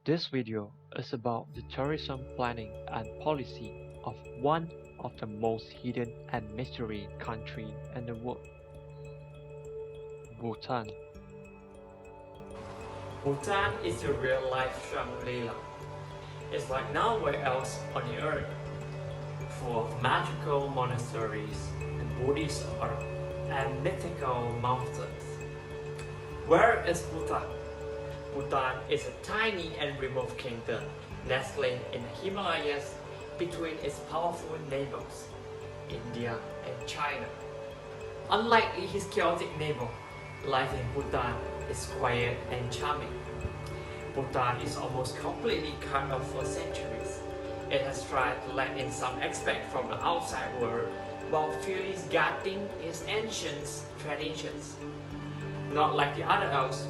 This video is about the tourism planning and policy of one of the most hidden and mystery country in the world, Bhutan. Bhutan is a real-life Shangri-La. It's like nowhere else on the earth, full of magical monasteries, Buddhist art, and mythical mountains. Where is Bhutan? Bhutan is a tiny and remote kingdom nestling in the Himalayas between its powerful neighbors, India and China. Unlike his chaotic neighbor, life in Bhutan is quiet and charming. Bhutan is almost completely cut off for centuries. It has tried to let in some aspect from the outside world while fiercely guarding its ancient traditions. Not like the other elves,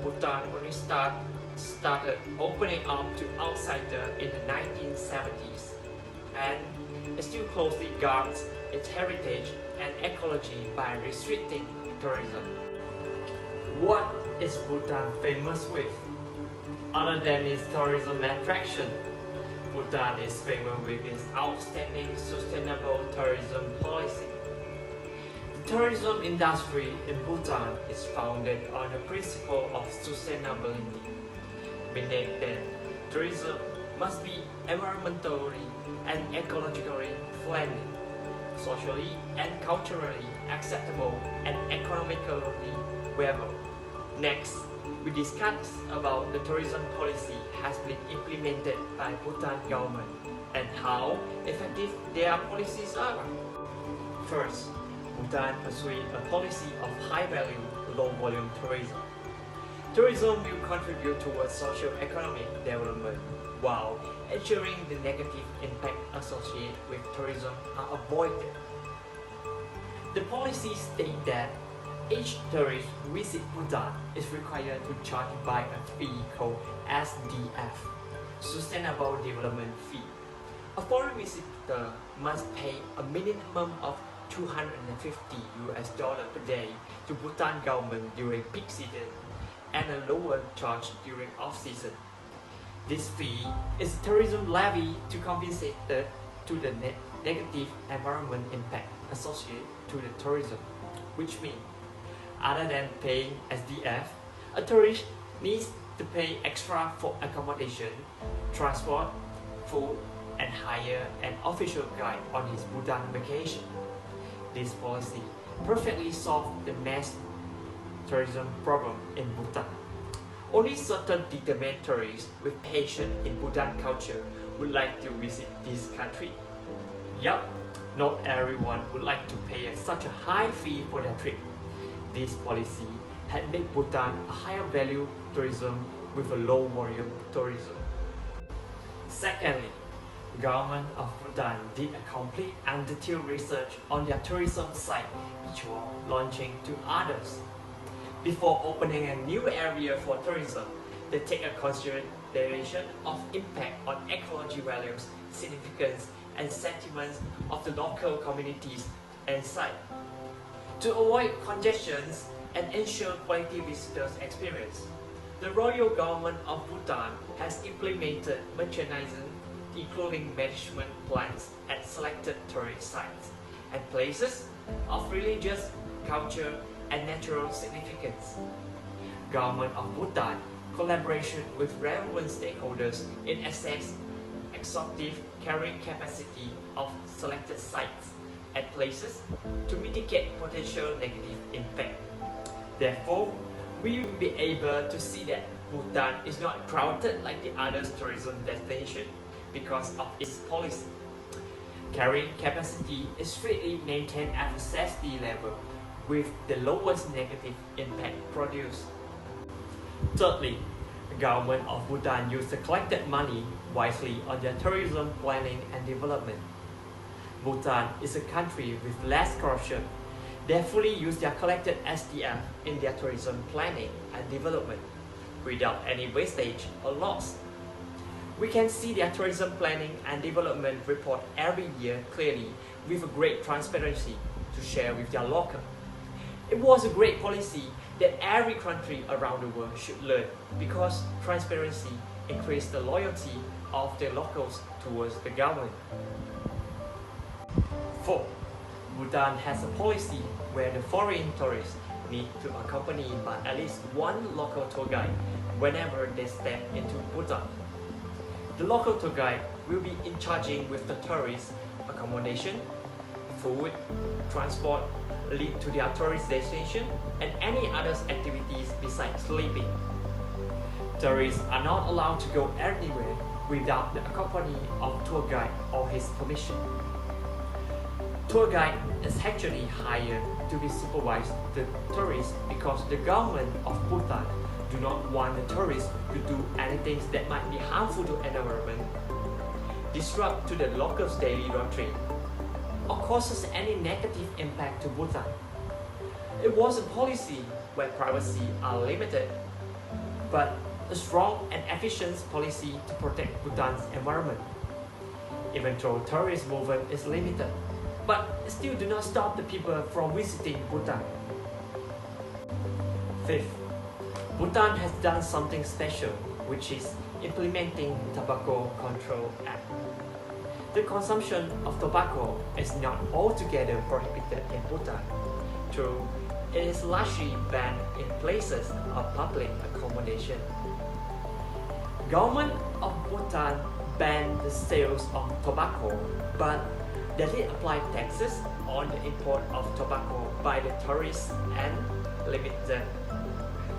Bhutan only started opening up to outsiders in the 1970s, and it still closely guards its heritage and ecology by restricting tourism. What is Bhutan famous with? Other than its tourism attraction, Bhutan is famous with its outstanding sustainable tourism policy. The tourism industry in Bhutan is founded on the principle of sustainability, meaning that tourism must be environmentally and ecologically friendly, socially and culturally acceptable, and economically viable. Next, we discuss about the tourism policy has been implemented by Bhutan government and how effective their policies are. First, Bhutan pursues a policy of high-value, low-volume tourism. Tourism will contribute towards socio-economic development, while ensuring the negative impact associated with tourism are avoided. The policy states that each tourist who visits Bhutan is required to charge by a fee called SDF, Sustainable Development Fee. A foreign visitor must pay a minimum of $250 per day to Bhutan government during peak season and a lower charge during off-season. This fee is a tourism levy to compensate to the negative environment impact associated to the tourism, which means other than paying SDF, a tourist needs to pay extra for accommodation, transport, food, and hire an official guide on his Bhutan vacation. This policy perfectly solved the mass tourism problem in Bhutan. Only certain determined tourists with passion in Bhutan culture would like to visit this country. Yup, not everyone would like to pay such a high fee for their trip. This policy had made Bhutan a higher value tourism with a low volume tourism. Secondly, the government of Bhutan did a complete and detailed research on their tourism site before launching to others. Before opening a new area for tourism, they take a consideration of impact on ecology values, significance, and sentiments of the local communities and site. To avoid congestions and ensure quality visitors experience, the royal government of Bhutan has implemented merchandising, including management plans at selected tourist sites and places of religious, culture, and natural significance. Government of Bhutan collaboration with relevant stakeholders in assess exhaustive carrying capacity of selected sites and places to mitigate potential negative impact. Therefore, we will be able to see that Bhutan is not crowded like the other tourism destinations because of its policy. Carrying capacity is strictly maintained at a safety level with the lowest negative impact produced. Thirdly, the government of Bhutan used the collected money wisely on their tourism planning and development. Bhutan is a country with less corruption. They fully use their collected SDF in their tourism planning and development without any wastage or loss. We can see their tourism planning and development report every year clearly with a great transparency to share with their local. It was a great policy that every country around the world should learn because transparency increase the loyalty of the locals towards the government. 4. Bhutan has a policy where the foreign tourists need to accompany by at least one local tour guide whenever they step into Bhutan. The local tour guide will be in charging with the tourists accommodation, food, transport, lead to their tourist destination, and any other activities besides sleeping. Tourists are not allowed to go anywhere without the accompany of tour guide or his permission. Tour guide is actually hired to be supervise the tourists because the government of Bhutan do not want the tourists to do anything that might be harmful to environment, disrupt to the locals' daily routine, or causes any negative impact to Bhutan. It was a policy where privacy are limited, but a strong and efficient policy to protect Bhutan's environment. Even though tourist movement is limited, but it still do not stop the people from visiting Bhutan. 5th, Bhutan has done something special, which is implementing Tobacco Control Act. The consumption of tobacco is not altogether prohibited in Bhutan, though it is largely banned in places of public accommodation. Government of Bhutan banned the sales of tobacco, but they did apply taxes on the import of tobacco by the tourists and limit them.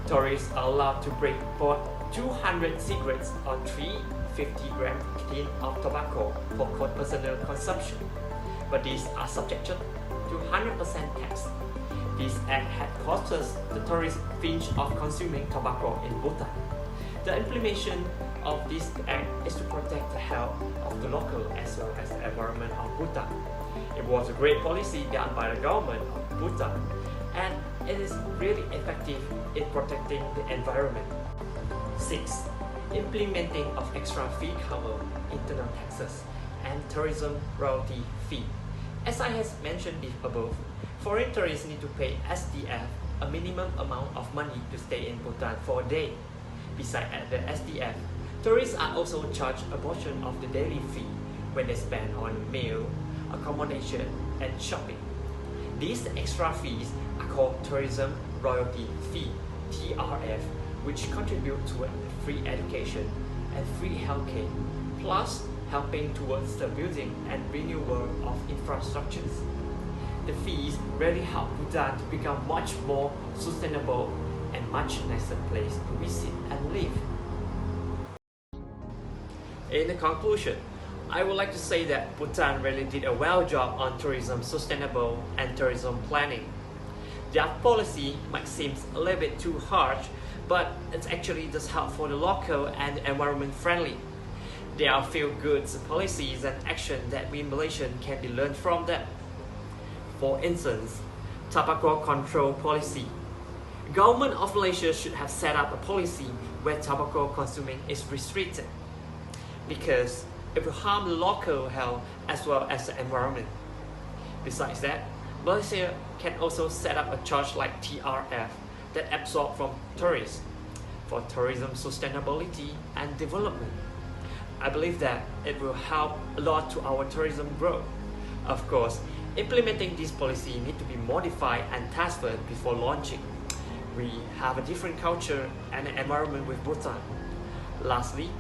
Tourists are allowed to bring about 200 cigarettes or 350-gram tin of tobacco for personal consumption, but these are subjected to 100% tax. This act had cost us the tourist pinch of consuming tobacco in Bhutan. The implementation of this act is to protect the health of the local as well as the environment of Bhutan. It was a great policy done by the government of Bhutan, and it is really effective in protecting the environment. 6. Implementing of extra fee cover internal taxes and tourism royalty fee. As I have mentioned above, foreign tourists need to pay SDF, a minimum amount of money to stay in Bhutan for a day. Besides the SDF, tourists are also charged a portion of the daily fee when they spend on meal, accommodation, and shopping. These extra fees are called Tourism Royalty Fee, TRF, which contribute to free education and free healthcare, plus helping towards the building and renewal of infrastructures. The fees really help Bhutan to become much more sustainable and much nicer place to visit and live. In conclusion, I would like to say that Bhutan really did a well job on tourism sustainable and tourism planning. Their policy might seem a little bit too harsh, but it's actually just help for the local and environment friendly. There are few good policies and action that we Malaysians can be learned from them. For instance, tobacco control policy. Government of Malaysia should have set up a policy where tobacco consuming is restricted, because it will harm the local health as well as the environment. Besides that, Malaysia can also set up a charge like TRF that absorb from tourists for tourism sustainability and development. I believe that it will help a lot to our tourism growth. Of course, implementing this policy need to be modified and tested before launching. We have a different culture and environment with Bhutan. Lastly,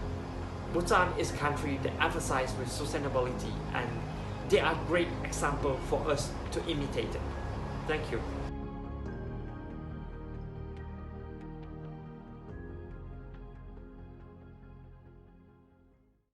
Bhutan is a country that emphasizes with sustainability, and they are great example for us to imitate it. Thank you.